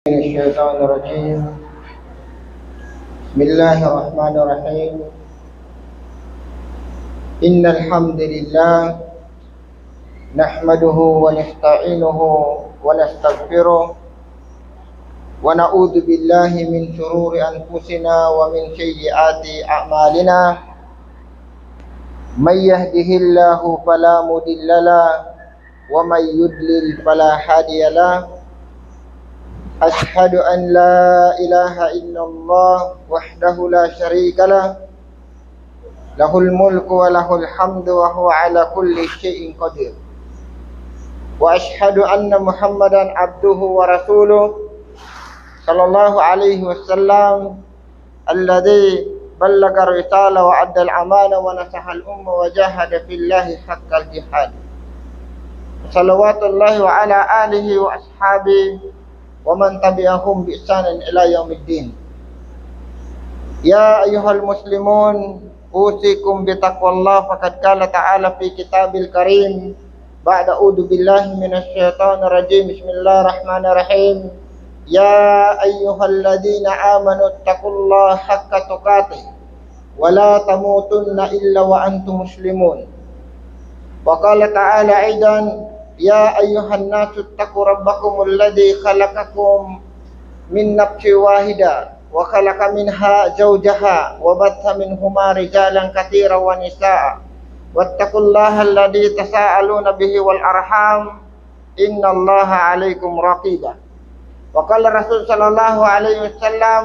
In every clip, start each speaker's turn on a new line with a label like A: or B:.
A: من الشيطان الرجيم. بسم الله الرحمن الرحيم. إن الحمد لله نحمده ونستعينه ونستغفره ونعوذ بالله من شرور أنفسنا ومن سيئات أعمالنا. من يهده الله فلا مضل له ومن يضلل فلا هادي له. أشهد أن لا إله إلا الله وحده لا شريك له، له الملك وله الحمد وهو على كل شيء قدير. وأشهد أن محمدا عبده ورسوله صلى الله عليه وسلم الذي بلغ الرسالة وأدى الأمانة ونصح الأمة وجاهد في الله حق الجهاد. صلوات الله وعلى آله وأصحابه ومن تبعهم بإحسان إلى يوم الدين. يا أيها المسلمون أوصيكم بتقوى الله، فقد قال تعالى في كتاب الكريم بعد أعوذ بالله من الشيطان الرجيم. بسم الله الرحمن الرحيم. يا أيها الذين آمنوا اتقوا الله حق تقاته ولا تموتن إلا وأنتم مسلمون. وقال تعالى أيضا: يا أيها الناس اتقوا ربكم الذي خلقكم من نفس واحدة وخلق منها زوجها وبث منهما رجالا كثيرا ونساء واتقوا الله الذي تساءلون به والأرحام إن الله عليكم رقيبا. وقال الرسول صلى الله عليه وسلم: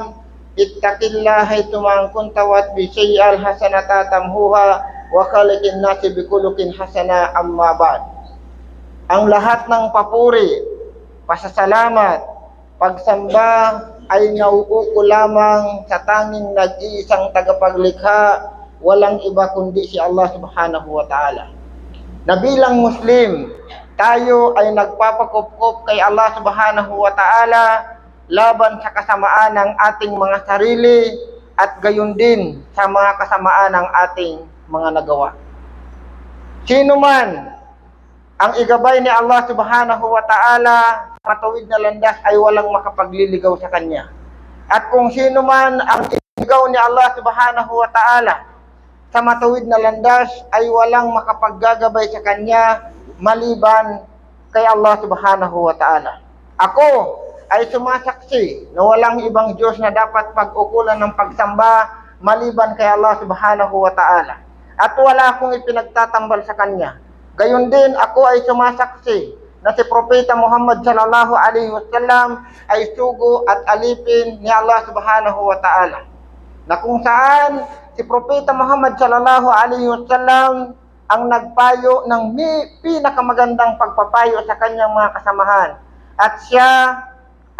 A: اتق الله حيثما كنت واتبع السيئة الحسنة تمحوها وخالق الناس بخلق حسنة. أما بعد. Ang lahat ng papuri, pasasalamat, pagsamba ay nauuko lamang sa tanging nag-iisang tagapaglikha, walang iba kundi si Allah subhanahu wa ta'ala. Na bilang Muslim, tayo ay nagpapakupkup kay Allah subhanahu wa ta'ala laban sa kasamaan ng ating mga sarili at gayon din sa mga kasamaan ng ating mga nagawa. Sino man ang igabay ni Allah subhanahu wa ta'ala matuwid na landas ay walang makapagliligaw sa kanya. At kung sino man ang iligaw ni Allah subhanahu wa ta'ala sa matuwid na landas ay walang makapaggagabay sa kanya maliban kay Allah subhanahu wa ta'ala. Ako ay sumasaksi na walang ibang Diyos na dapat pag-ukulan ng pagsamba maliban kay Allah subhanahu wa ta'ala. At wala akong ipinagtatambal sa kanya. Gayon din ako ay sumasaksi na si Propeta Muhammad sallallahu alaihi wasallam ay sugo at alipin ni Allah subhanahu wa ta'ala. Na kung saan si Propeta Muhammad sallallahu alaihi wasallam ang nagpayo ng pinakamagandang pagpapayo sa kanyang mga kasamahan. At siya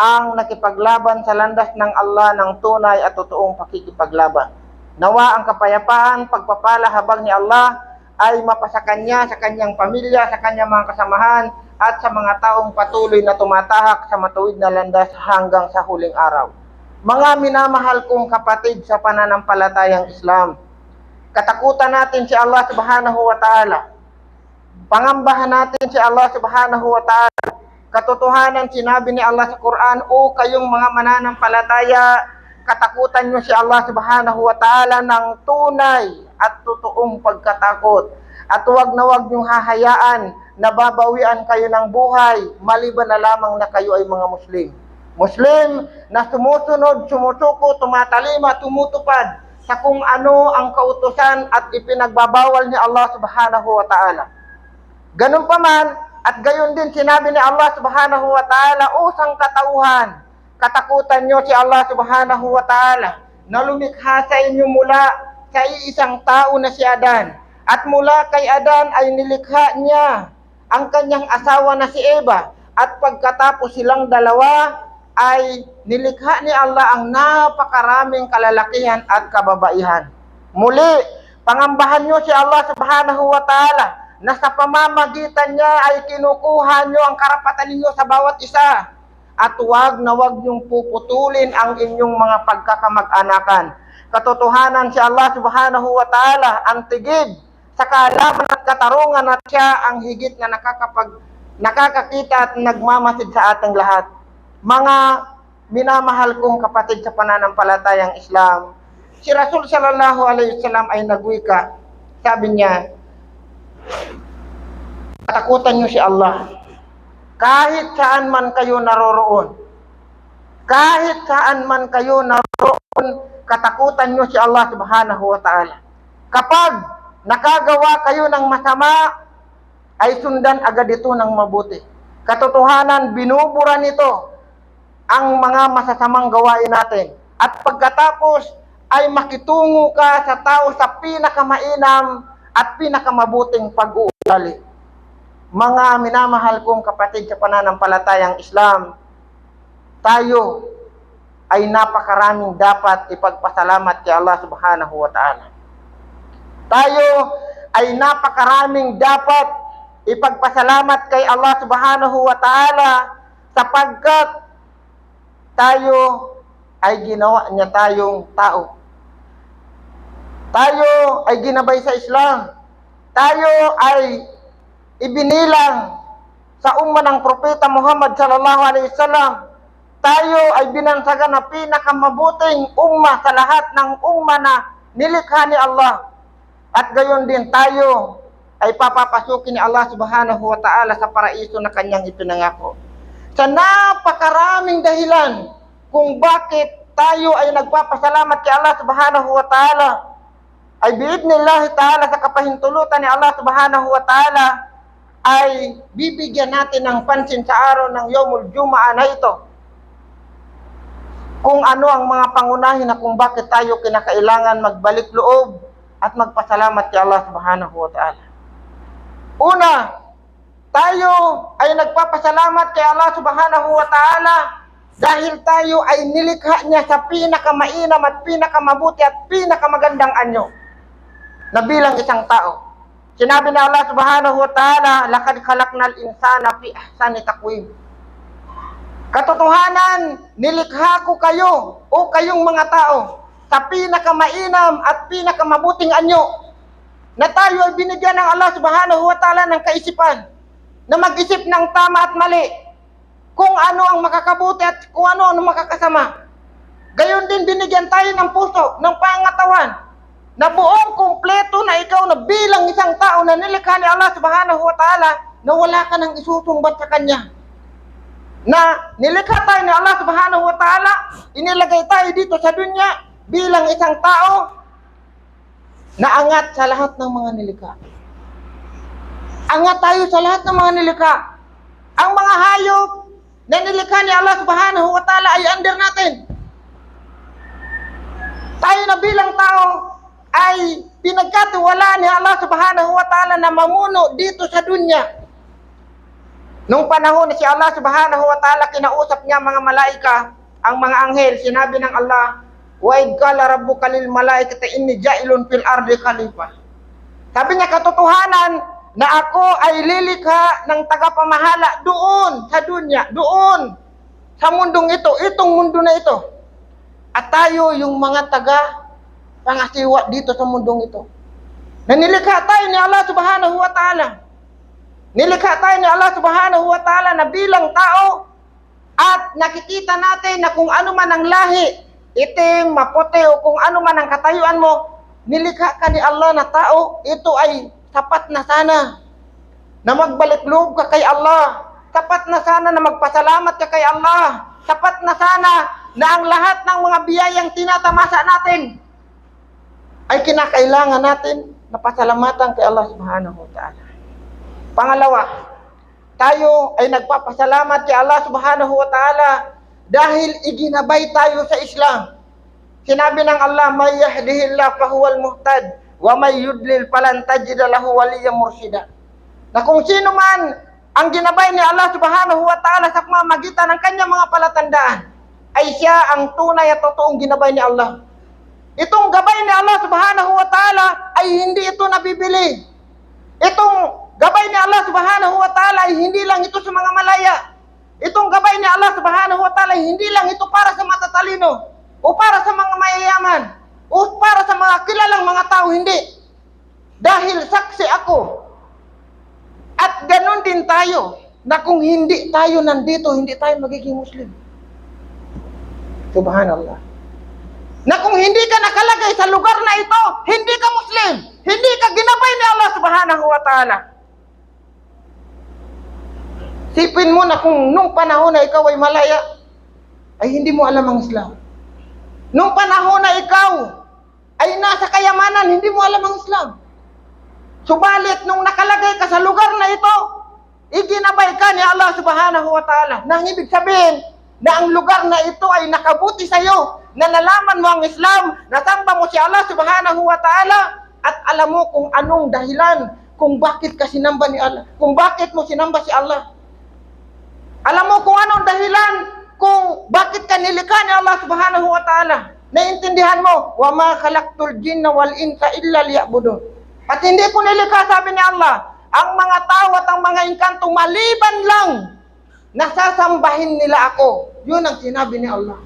A: ang nakipaglaban sa landas ng Allah ng tunay at totoong pakikipaglaban. Nawa ang kapayapaan, pagpapala habang ni Allah ay mapasa kanya, sa kanyang pamilya, sa kanyang mga kasamahan, at sa mga taong patuloy na tumatahak sa matuwid na landas hanggang sa huling araw. Mga minamahal kong kapatid sa pananampalatayang Islam, katakutan natin si Allah subhanahu wa ta'ala. Pangambahan natin si Allah subhanahu wa ta'ala. Katotohanan sinabi ni Allah sa Quran, o kayong mga mananampalataya, katakutan nyo si Allah subhanahu wa ta'ala ng tunay at totoong pagkatakot. At huwag na huwag nyong hahayaan na babawian kayo ng buhay maliban na lamang na kayo ay mga Muslim. Muslim na sumusunod, sumusuko, tumatalima, tumutupad sa kung ano ang kautusan at ipinagbabawal ni Allah subhanahu wa ta'ala. Ganun pa man, at gayon din sinabi ni Allah subhanahu wa ta'ala, usang katauhan, katakutan nyo si Allah subhanahu wa ta'ala na lumikha sa inyo mula sa iisang tao na si Adan. At mula kay Adan ay nilikha niya ang kanyang asawa na si Eva. At pagkatapos silang dalawa ay nilikha ni Allah ang napakaraming kalalakihan at kababaihan. Muli, pangambahan nyo si Allah subhanahu wa ta'ala na sa pamamagitan niya ay kinukuha nyo ang karapatan ninyo sa bawat isa. At huwag na huwag niyong puputulin ang inyong mga pagkakamag-anakan. Katotohanan si Allah subhanahu wa ta'ala ang tigid sa kaalaman at katarungan at siya ang higit na nakakakita at nagmamasid sa ating lahat. Mga minamahal kong kapatid sa pananampalatayang Islam, si Rasul sallallahu alaihi wasallam ay nagwika. Sabi niya, katakutan niyo si Allah. Kahit saan man kayo naroroon, kahit saan man kayo naroroon, katakutan niyo si Allah subhanahu wa ta'ala. Kapag nakagawa kayo ng masama, ay sundan agad ito ng mabuti. Katotohanan, binubura nito ang mga masasamang gawain natin. At pagkatapos ay makitungo ka sa tao sa pinakamainam at pinakamabuting pag-uugali. Mga minamahal kong kapatid sa pananampalatayang Islam, tayo ay napakaraming dapat ipagpasalamat kay Allah subhanahu wa ta'ala. Tayo ay napakaraming dapat ipagpasalamat kay Allah subhanahu wa ta'ala sapagkat tayo ay ginawa niya tayong tao. Tayo ay ginabay sa Islam. Tayo ay ibinilang sa umma ng Propeta Muhammad sallallahu alaihi wasallam. Tayo ay binansagan na pinakamabuting umma sa lahat ng umma na nilikha ni Allah. At gayon din tayo ay papapasukin ni Allah subhanahu wa ta'ala sa paraiso na kanyang ipinangako. Sa napakaraming dahilan kung bakit tayo ay nagpapasalamat kay Allah subhanahu wa ta'ala, ay biidnillahi ta'ala sa kapahintulutan ni Allah subhanahu wa ta'ala, ay bibigyan natin ng pansin sa araw ng Yawmul Jumu'ah na ito. Kung ano ang mga pangunahin na kung bakit tayo kinakailangan magbalik loob at magpasalamat kay Allah subhanahu wa ta'ala. Una, tayo ay nagpapasalamat kay Allah subhanahu wa ta'ala dahil tayo ay nilikha niya sa pinakamainam at pinakamabuti at pinakamagandang anyo na bilang isang tao. Sinabi ni Allah subhanahu wa ta'ala, "Laqad khalaqnal insana fi ahsani taqwim." Katotohanan, nilikha ko kayo o kayong mga tao sa pinakamainam at pinakamabuting anyo na tayo ay binigyan ng Allah subhanahu wa ta'ala ng kaisipan na mag-isip ng tama at mali, kung ano ang makakabuti at kung ano ang makakasama. Gayon din binigyan tayo ng puso, ng pangatawan, na buong kumpleto na ikaw na bilang isang tao na nilikha ni Allah subhanahu wa ta'ala na wala ka nang isusumbat sa Kanya. Na nilikha tayo ni Allah subhanahu wa ta'ala, inilagay tayo dito sa dunya bilang isang tao na angat sa lahat ng mga nilikha. Angat tayo sa lahat ng mga nilikha. Ang mga hayop na nilikha ni Allah subhanahu wa ta'ala ay under natin. Tayo na bilang tao ay pinagkatiwalaan ni Allah subhanahu wa ta'ala na mamuno dito sa dunya. Nung panahon na si Allah subhanahu wa ta'ala kinausap niya mga malaika, ang mga anghel, sinabi ng Allah, "Wa idh qala rabbuka lil malaikati inni ja'ilun fil ardi khalifah." Sabi niya, katotohanan na ako ay lilikha ng tagapamahala doon sa dunya, doon sa mundong ito, itong mundo na ito. At tayo yung mga pangasiwa dito sa mundong ito. Na nilikha tayo ni Allah subhanahu wa ta'ala. Nilikha tayo ni Allah subhanahu wa ta'ala na bilang tao at nakikita natin na kung ano man ang lahi, itim, maputi o kung ano man ang katayuan mo, nilikha ka ni Allah na tao, ito ay sapat na sana na magbalik loob ka kay Allah. Sapat na sana na magpasalamat ka kay Allah. Sapat na sana na ang lahat ng mga biyayang tinatamasa natin ay kinakailangan natin na pasalamatan kay Allah subhanahu wa ta'ala. Pangalawa, tayo ay nagpapasalamat kay Allah subhanahu wa ta'ala dahil iginabay tayo sa Islam. Sinabi ng Allah, "May yahdihillahu fahuwal muhtad, wa may yudlil falan tajida lahu waliyyan mursyida." Na kung sino man ang ginabay ni Allah subhanahu wa ta'ala sa pamamagitan ng kanyang mga palatandaan, ay siya ang tunay at totoong ginabay ni Allah. Itong gabay ni Allah subhanahu wa ta'ala ay hindi ito nabibili. Itong gabay ni Allah subhanahu wa ta'ala ay hindi lang ito sa mga malaya. Itong gabay ni Allah subhanahu wa ta'ala ay hindi lang ito para sa matatalino o para sa mga mayayaman o para sa mga kilalang mga tao, hindi. Dahil saksi ako at ganun din tayo na kung hindi tayo nandito, hindi tayo magiging Muslim. Subhanallah. Na kung hindi ka nakalagay sa lugar na ito, hindi ka Muslim. Hindi ka ginabay ni Allah subhanahu wa ta'ala. Sipin mo na kung nung panahon na ikaw ay malaya, ay hindi mo alam ang Islam. Nung panahon na ikaw ay nasa kayamanan, hindi mo alam ang Islam. Subalit, nung nakalagay ka sa lugar na ito, iginabay ka ni Allah subhanahu wa ta'ala. Nang ibig sabihin, na ang lugar na ito ay nakabuti sa iyo, na nalaman mo ang Islam, nasamba mo si Allah subhanahu wa ta'ala, at alam mo kung anong dahilan, kung bakit ka sinamba ni Allah, kung bakit mo sinamba si Allah. Alam mo kung anong dahilan, kung bakit ka nilikha ni Allah subhanahu wa ta'ala. Naintindihan mo, wa ma khalaqtul jinna wal insa illa liya'budun. At hindi ko nilikha, sabi ni Allah, ang mga tao at ang mga engkanto maliban lang nasasambahin nila ako. Yun ang sinabi ni Allah.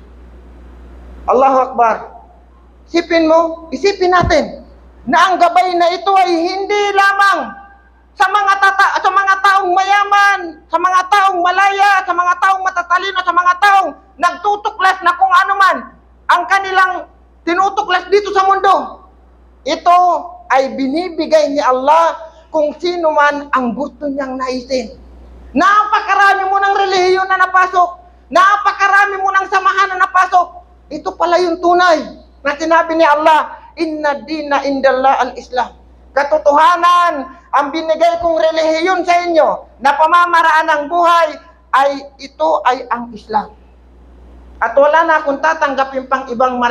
A: Allahu Akbar. Isipin natin na ang gabay na ito ay hindi lamang sa mga taong mayaman, sa mga taong malaya, sa mga taong matatalino, sa mga taong nagtutuklas na kung ano man ang kanilang tinutuklas dito sa mundo. Ito ay binibigay ni Allah kung sino man ang gusto niyang naisin. Napakarami mo ng relihiyon na napasok. Napakarami mo ng samahan na napasok. Ito pala yung tunay na sinabi ni Allah, inna dina indallah al-Islam. Katotohanan, ang binigay kong relihiyon sa inyo na pamamaraan ng buhay ay ito ay ang Islam. At wala na akong tatanggapin pang ibang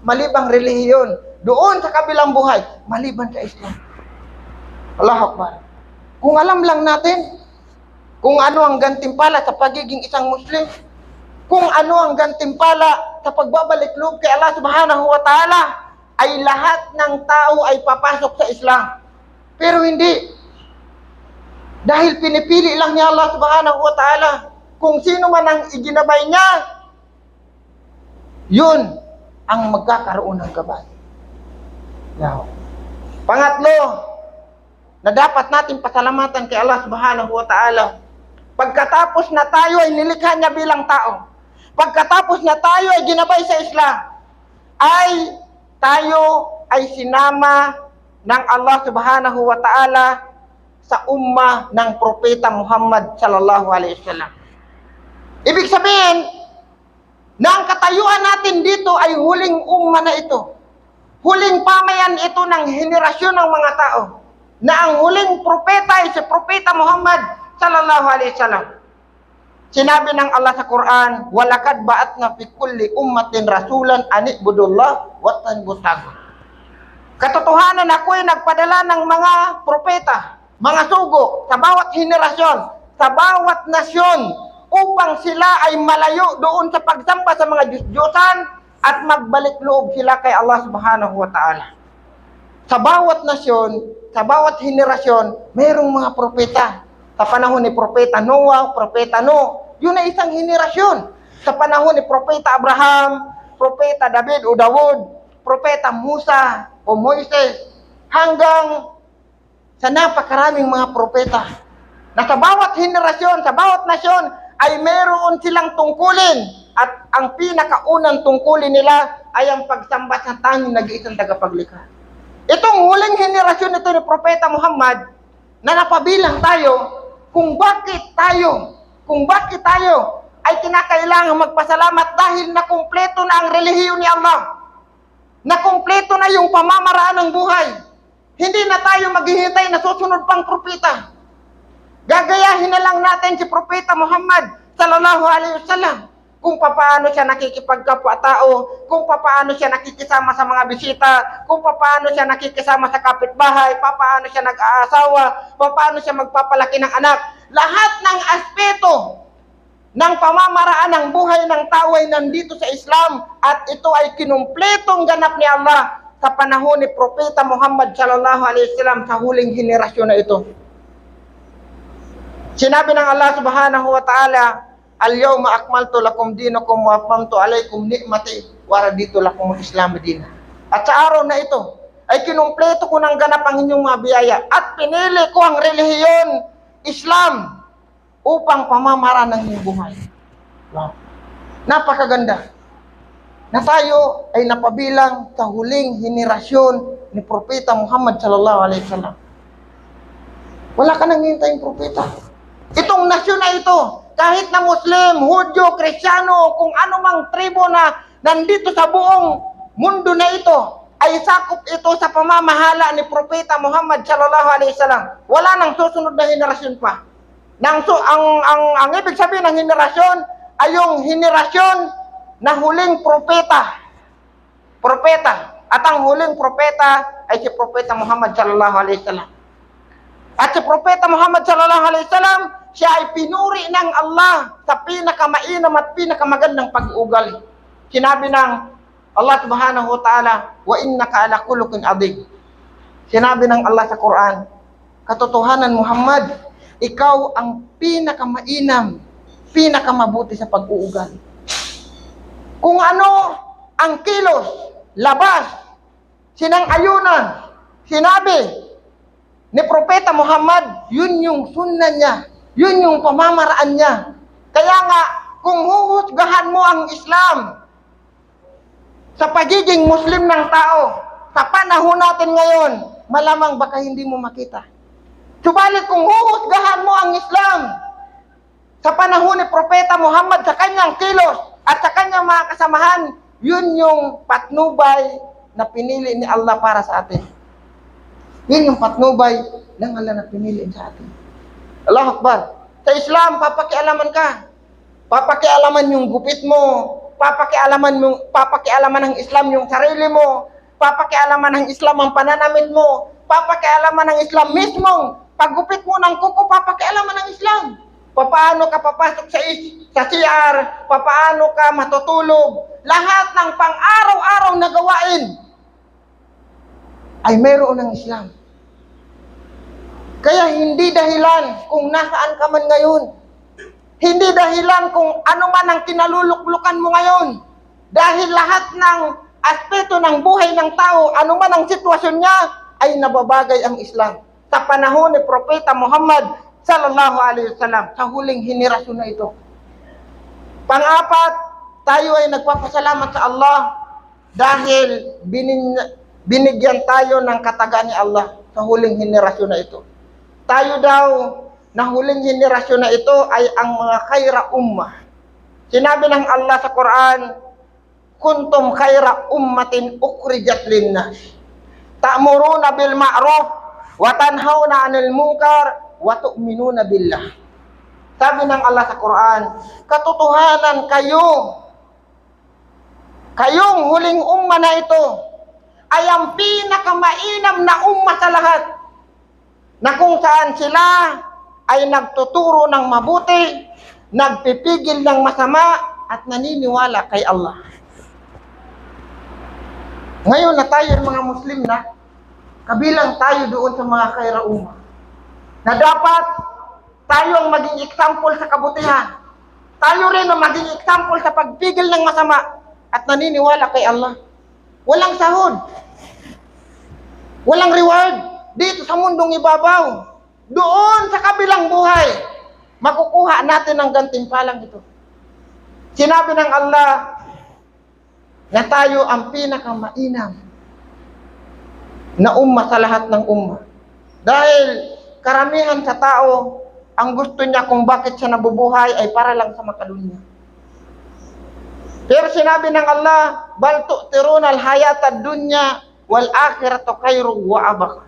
A: malibang relihiyon doon sa kabilang buhay, maliban sa Islam. Allahu Akbar. Kung alam lang natin kung ano ang gantimpala sa pagiging isang Muslim, kung ano ang gantimpala sa pagbabalik loob kay Allah subhanahu wa ta'ala, ay lahat ng tao ay papasok sa Islam. Pero hindi. Dahil pinipili lang niya Allah subhanahu wa ta'ala kung sino man ang iginabay niya, yun ang magkakaroon ng gabay. Now, pangatlo, na dapat natin pasalamatan kay Allah subhanahu wa ta'ala, pagkatapos na tayo ay nilikha niya bilang tao, pagkatapos na tayo ay ginabay sa Islam, ay tayo ay sinama ng Allah subhanahu wa ta'ala sa ummah ng Propeta Muhammad sallallahu alaihi wasallam. Ibig sabihin, na ang katayuan natin dito ay huling ummah na ito. Huling pamayan ito ng henerasyon ng mga tao. Na ang huling propeta ay si Propeta Muhammad sallallahu alaihi wasallam. Sinabi ng Allah sa Quran, walakad ba'atna fi kulli ummatin rasulan an ibudullah wa tanbut tagut. Katotohanan, ako ay nagpadala ng mga propeta, mga sugo sa bawat henerasyon, sa bawat nasyon, upang sila ay malayo doon sa pagsamba sa mga Diyos-Diyosan at magbalik loob sila kay Allah subhanahu wa ta'ala. Sa bawat nasyon, sa bawat henerasyon, mayroong mga propeta. Sa panahon ni Propeta Noah, Propeta Noah, yun ay isang henerasyon. Sa panahon ni Propeta Abraham, Propeta David o Dawud, Propeta Musa o Moises, hanggang sa napakaraming mga propeta. Na sa bawat henerasyon, sa bawat nasyon, ay meron silang tungkulin. At ang pinakaunang tungkulin nila ay ang pagsamba sa tanging nag-iisang tagapaglikha. Itong huling henerasyon nito ni Propeta Muhammad, na napabilang tayo, kung bakit tayo ay kinakailangan magpasalamat dahil nakumpleto na ang relihiyon ni Allah. Nakumpleto na yung pamamaraan ng buhay. Hindi na tayo maghihintay na susunod pang propeta. Gagayahin na lang natin si Propeta Muhammad sallallahu alaihi wasallam. Kung paano siya nakikipagkapwa-tao, kung paano siya nakikisama sa mga bisita, kung paano siya nakikisama sa kapitbahay, paano siya nag-aasawa, paano siya magpapalaki ng anak. Lahat ng aspeto ng pamamaraan ng buhay ng tao ay nandito sa Islam at ito ay kinumpletong ganap ni Allah sa panahon ni Propeta Muhammad sallallahu alaihi wasallam sa huling henerasyon na ito. Sinabi ng Allah subhanahu wa ta'ala, al-yawma akmaltu lakum dinakum wa atmamtu alaykum ni'mati wa raditu lakum al-Islam dinan. At sa araw na ito ay kinumpleto ko ng ganap ang inyong mga biyaya at pinili ko ang relihiyon Islam upang pamamaraan ng inyong buhay. Wow. Napakaganda. na tayo ay napabilang sa huling henerasyon ni Propeta Muhammad sallallahu alaihi wasallam. Wala ka nang hintaying propeta. Itong nasyon na ito, kahit na Muslim, Hudyo, Kristiyano, kung anumang tribo na nandito sa buong mundo na ito, ay sakop ito sa pamamahala ni Propeta Muhammad sallallahu alaihi wasallam. Wala nang susunod na henerasyon pa. Ang ibig sabihin ng henerasyon ay yung henerasyon na huling propeta. Propeta. At ang huling propeta ay si Propeta Muhammad sallallahu alaihi wasallam. At si Propeta Muhammad sallallahu alaihi wasallam, siya ay pinuri ng Allah sa pinakamainam at pinakamagandang pag-uugali. Sinabi ng Allah subhanahu wa ta'ala, wa innaka ala khuluqin adhim. Sinabi ng Allah sa Quran, katotohanan Muhammad, ikaw ang pinakamainam, pinakamabuti sa pag-uugali. Kung ano ang kilos, labas, sinang-ayunan, sinabi ni Propeta Muhammad, yun yung sunna niya, yun yung pamamaraan niya. Kaya nga, kung huhusgahan mo ang Islam sa pagiging Muslim ng tao, sa panahon natin ngayon, malamang baka hindi mo makita. Subalit kung huhusgahan mo ang Islam sa panahon ni Propeta Muhammad sa kanyang kilos at sa kanyang mga kasamahan, yun yung patnubay na pinili ni Allah para sa atin. Yun yung patnubay ng Allah na pinili sa atin. Allahu Akbar. Sa Islam, papakialaman ka. Papakialaman yung gupit mo. Papakialaman ng Islam yung sarili mo. Papakialaman ng Islam ang pananamit mo. Papakialaman ng Islam mismong paggupit mo ng kuko, papakialaman ng Islam. Papaano ka papasok sa CR, papaano ka matutulog. Lahat ng pang-araw-araw na gawain ay mayroon ng Islam. Kaya hindi dahilan kung nasaan ka man ngayon. Hindi dahilan kung ano man ang kinaluluklukan mo ngayon. Dahil lahat ng aspeto ng buhay ng tao, ano man ang sitwasyon niya, ay nababagay ang Islam. Sa panahon ni Propeta Muhammad sallallahu alaihi wasallam, sa huling henerasyon na ito. Pang-apat, tayo ay nagpapasalamat sa Allah dahil binigyan tayo ng katagaan ni Allah sa huling henerasyon na ito. Tayo daw na huling henerasyon na ito ay ang mga khaira ummah. Sinabi ng Allah sa Quran, kuntum khaira ummatin ukhrijat linnas, ta'muruna bil ma'ruf wa tanhauna 'anil munkar wa tu'minuna billah. Sabi ng Allah sa Quran, katotohanan kayong huling umma na ito ay ang pinakamainam na umma sa lahat, na kung saan sila ay nagtuturo ng mabuti, nagpipigil ng masama, at naniniwala kay Allah. Ngayon na tayo mga Muslim na, kabilang tayo doon sa mga khaira ummah, na dapat tayo ang maging example sa kabutihan. Tayo rin ang maging example sa pagpigil ng masama at naniniwala kay Allah. Walang sahod. Walang reward dito sa mundong ibabaw. Doon sa kabilang buhay, makukuha natin ang gantimpalang ito. Sinabi ng Allah na tayo ang pinakamainam na umma sa lahat ng umma. Dahil karamihan sa tao, ang gusto niya kung bakit siya nabubuhay ay para lang sa makalunya. Pero sinabi ng Allah, bal tu'tiruna al-hayata ad-dunya wal akhiratu khairu wa abqa.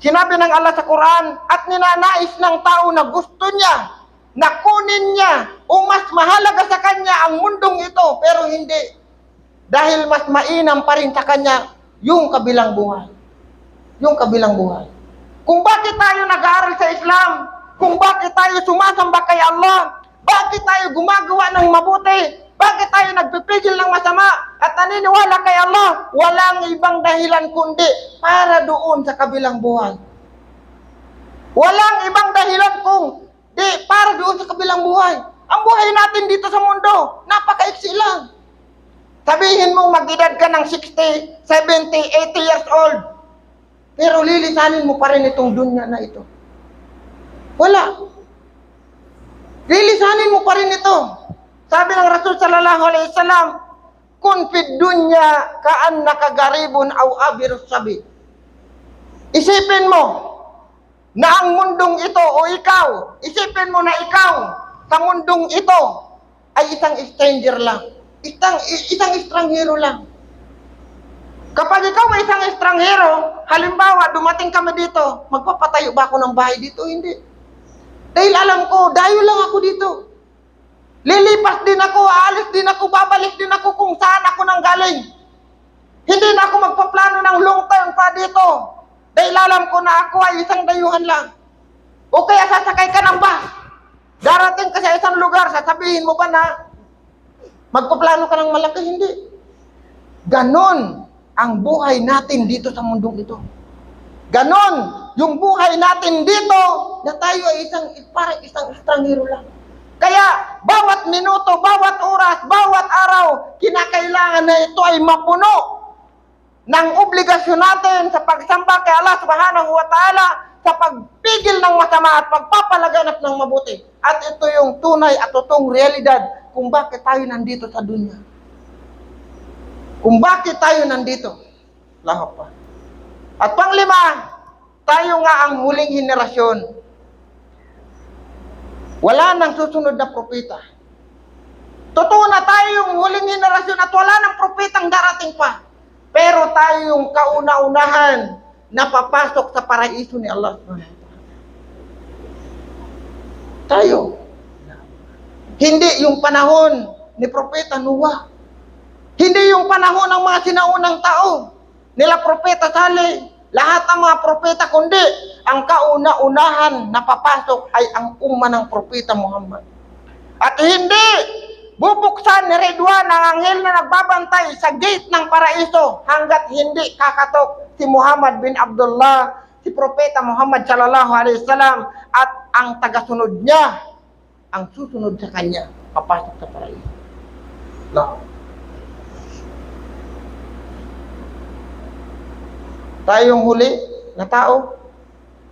A: Sinabi ng Allah sa Quran, at ninanais ng tao na gusto niya, na kunin niya, o mas mahalaga sa kanya ang mundong ito, pero hindi. Dahil mas mainam pa rin sa kanya yung kabilang buhay. Yung kabilang buhay. Kung bakit tayo nag-aaral sa Islam, kung bakit tayo sumasamba kay Allah, bakit tayo gumagawa ng mabuti, bakit tayo nagpipigil ng masama at naniniwala kay Allah, walang ibang dahilan kundi para doon sa kabilang buhay. Walang ibang dahilan kung di para doon sa kabilang buhay. Ang buhay natin dito sa mundo, napakaiksi lang. Sabihin mo mag-edad ka ng 60, 70, 80 years old, pero lilisanin mo pa rin itong dunya na ito. Wala. Lilisanin mo pa rin ito. Sabi ng Rasul sallallahu alaihi wasallam, kun fid dunya ka'annaka garibun aw abirus sabi. Isipin mo na ang mundong ito o ikaw, isipin mo na ikaw sa mundong ito ay isang stranger lang. Isang estranghero lang. Kapag ikaw ay isang estranghero, halimbawa dumating kami dito, magpapatayo ba ako ng bahay dito? Hindi. Dahil alam ko, dayo lang ako dito. Lilipas din ako, aalis din ako, babalik din ako kung saan ako nang galing. Hindi na ako magpaplano ng long term pa dito. Dahil alam ko na ako ay isang dayuhan lang. O kaya sasakay ka ng bus. Darating ka sa isang lugar, sasabihin mo ba na magpaplano ka ng malaki? Hindi. Ganon ang buhay natin dito sa mundong ito. Ganon yung buhay natin dito na tayo ay parang isang estranghero lang. Kaya bawat minuto, bawat oras, bawat araw, kinakailangan na ito ay mapuno ng obligasyon natin sa pagsamba kay Allah Subhanahu wa Ta'ala, sa pagpigil ng masama at pagpapalaganap ng mabuti. At ito yung tunay at totoong realidad kung bakit tayo nandito sa dunya. Kung bakit tayo nandito. Lahap pa. At panglima, tayo nga ang huling henerasyon. Wala nang susunod na propeta. Totoo na tayo yung huling henerasyon at wala nang propetang darating pa. Pero tayo yung kauna-unahan na papasok sa paraiso ni Allah. Tayo. Hindi yung panahon ni Propeta Noah. Hindi yung panahon ng mga sinaunang tao. Nila Propeta Saleh. Lahat ng mga propeta, kundi ang kauna-unahan na papasok ay ang umma ng Propeta Muhammad. At hindi bubuksan ni Ridwan ang anghel na nagbabantay sa gate ng paraiso hanggat hindi kakatok si Muhammad bin Abdullah, si Propeta Muhammad sallallahu alaihi wasallam at ang tagasunod niya, ang susunod sa kanya, papasok sa paraiso. Tayong huli na tao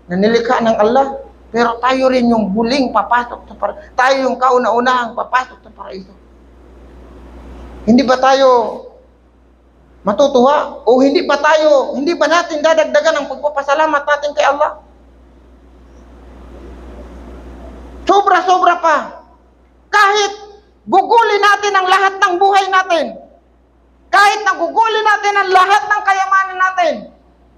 A: na nilikha ng Allah, pero tayo rin yung huling papasok sa paraiso. Tayo yung kauna-unahang papasok sa paraiso. Hindi ba tayo matutuwa? O hindi ba natin dadagdagan ang pagpapasalamat natin kay Allah? Sobra-sobra pa. Kahit gugulin natin ang lahat ng buhay natin, kahit na gugulin natin ang lahat ng kayamanan natin,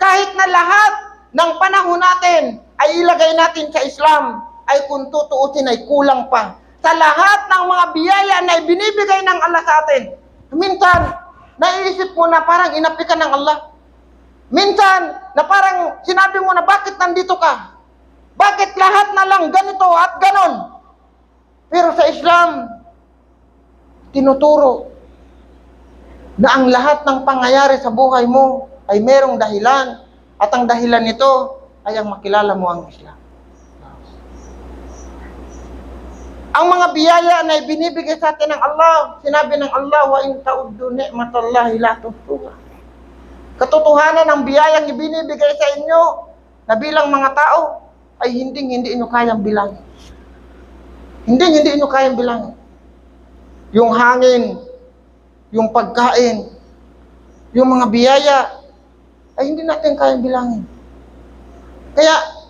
A: kahit na lahat ng panahon natin ay ilagay natin sa Islam, ay kung tutuusin ay kulang pa sa lahat ng mga biyaya na ibinibigay ng Allah sa atin. Minsan, naiisip mo na parang inapi ka ng Allah. Minsan, na parang sinabi mo na bakit nandito ka? Bakit lahat na lang ganito at ganon? Pero sa Islam, tinuturo na ang lahat ng pangyayari sa buhay mo ay merong dahilan. At ang dahilan nito ay ang makilala mo ang Islam. Ang mga biyaya na ibinibigay sa atin ng Allah, sinabi ng Allah, wa in ta'uddu ni'matallahi la tuhsuha. Katotohanan ng biyayang ibinibigay sa inyo na bilang mga tao ay hindi inyo kayang bilangin. Hindi inyo kayang bilangin. Yung hangin, yung pagkain, yung mga biyaya ay hindi natin kayang bilangin. Kaya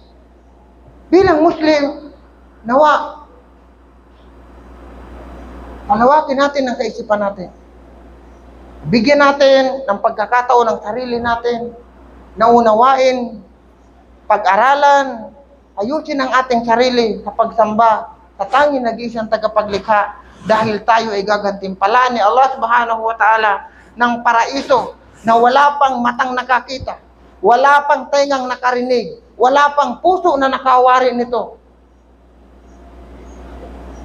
A: bilang Muslim, nawa palawakin natin ang kaisipan natin. Bigyan natin ng pagkakataon ng sarili natin na unawain, pag-aralan, ayusin ang ating sarili sa pagsamba sa tanging nag-iisang tagapaglikha dahil tayo ay gagantimpalaan ni Allah Subhanahu wa Ta'ala ng paraiso na wala pang matang nakakita, wala pang tengang nakarinig, wala pang puso na nakawari nito.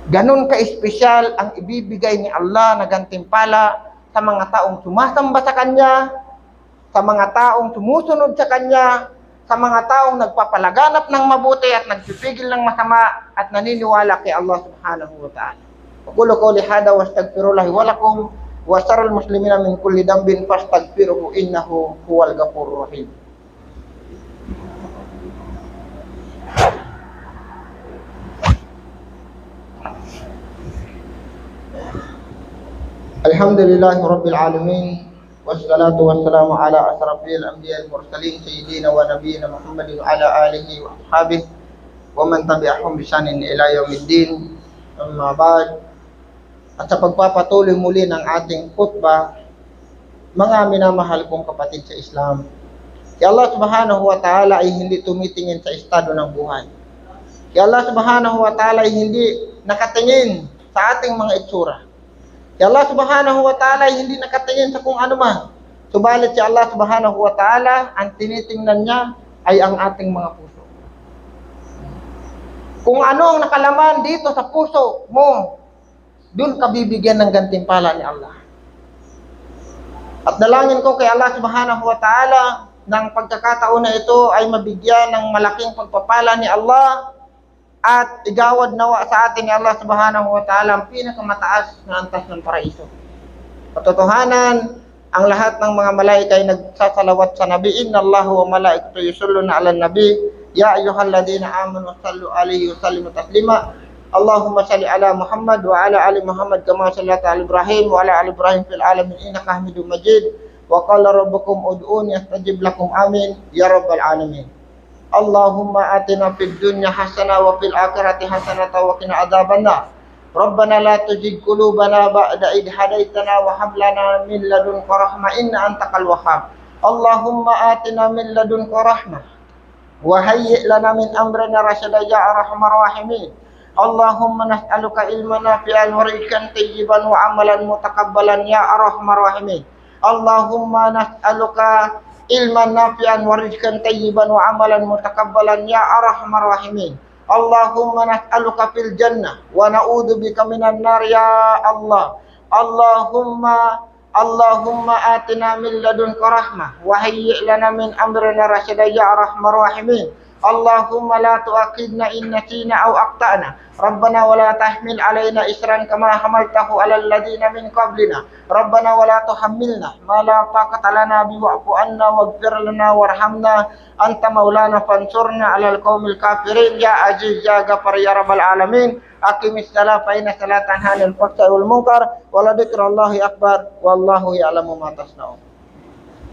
A: Ganon ka-espesyal ang ibibigay ni Allah na gantimpala sa mga taong sumasamba sa Kanya, sa mga taong sumusunod sa Kanya, sa mga taong nagpapalaganap ng mabuti at nagpipigil ng masama at naniniwala kay Allah Subhanahu wa Ta'ala. Aqulu qawli hadha wa astaghfirullahi wa lakum wa sarral muslimina min kulli dhanbin fastaghfiruhu innahu huwal ghafurur rahim. Alhamdulillahi Rabbil Alamin. Wassalatu wassalamu ala asrafil anbiya'il mursalin sayyidina wa nabiyyina Muhammadin wa ala alihi wa ashabihi wa man tabi'ahum bi ihsanin ila yaumiddin. Amma ba'd. At sa pagpapatuloy muli ng ating khutbah, mga minamahal kong kapatid sa Islam, si Allah subhanahu wa ta'ala ay hindi tumitingin sa estado ng buhay. Si Allah subhanahu wa ta'ala ay hindi nakatingin sa ating mga itsura. Si Allah subhanahu wa ta'ala ay hindi nakatingin sa kung ano man. Subalit si Allah subhanahu wa ta'ala, ang tinitingnan niya ay ang ating mga puso. Kung ano ang nakalaman dito sa puso mo, doon ka bibigyan ng gantimpala ni Allah. At dalangin ko kay Allah subhanahu wa ta'ala ng pagkakataon na ito ay mabigyan ng malaking pagpapala ni Allah at igawad nawa sa atin ni Allah subhanahu wa ta'ala ang pinakamataas na antas ng paraiso. Katotohanan, ang lahat ng mga malaika ay nagsasalawat sa Nabi. Inna Allahu wa malaikatu yusalluna 'alan Nabi. Ya ayyuhalladhina amanu sallu 'alaihi wa sallimu taslima. Allahumma salli ala Muhammad wa ala ali Muhammad kama sallaita ala Ibrahim wa ala ali Ibrahim fil alamin innaka Hamidum Majid. Wa qala rabbukum ud'uni astajib lakum. Amin ya rabbal alamin. Allahumma atina fid dunya hasanah wa fil akhirati hasanah wa qina adzabannar. Rabbana la tuzigh qulubana ba'da idh hadaitana wa hab lana min ladunka rahmah inna antal wahhab. Allahumma atina min ladunka rahmah wa hayyi' lana min amrina rashada ya arhamar rahimin. Allahumma nas'aluka ilman nafi'an wa rizqan tayyiban wa amalan mutakabbalan ya arhamar rahimin. Allahumma nas'aluka ilman nafi'an wa rizqan tayyiban wa amalan mutakabbalan ya arhamar rahimin. Allahumma nas'aluka fil jannah wa na'udzu bika minan nar ya Allah. Allahumma atina min ladunka rahmah wa hayyi' lana min amrina rashada ya arhamar rahimin. Allahumma la tu'akhidna in nasina aw akhtana. Rabbana wa la tahmil alaina isran kama hamaltahu alal ladina min qablina. Rabbana wa la tuhammilna ma la taqata lana bihi wa'fu anna waghfir lana warhamna anta maulana fansurna 'alal qaumil kafirin ya aziz ya ghafar ya rabbal alamin. Aqimis salata fa inna salatan hanil fahsai wal munkar wa la dzikrallahi akbar wallahu ya'lamu ma tasna'un.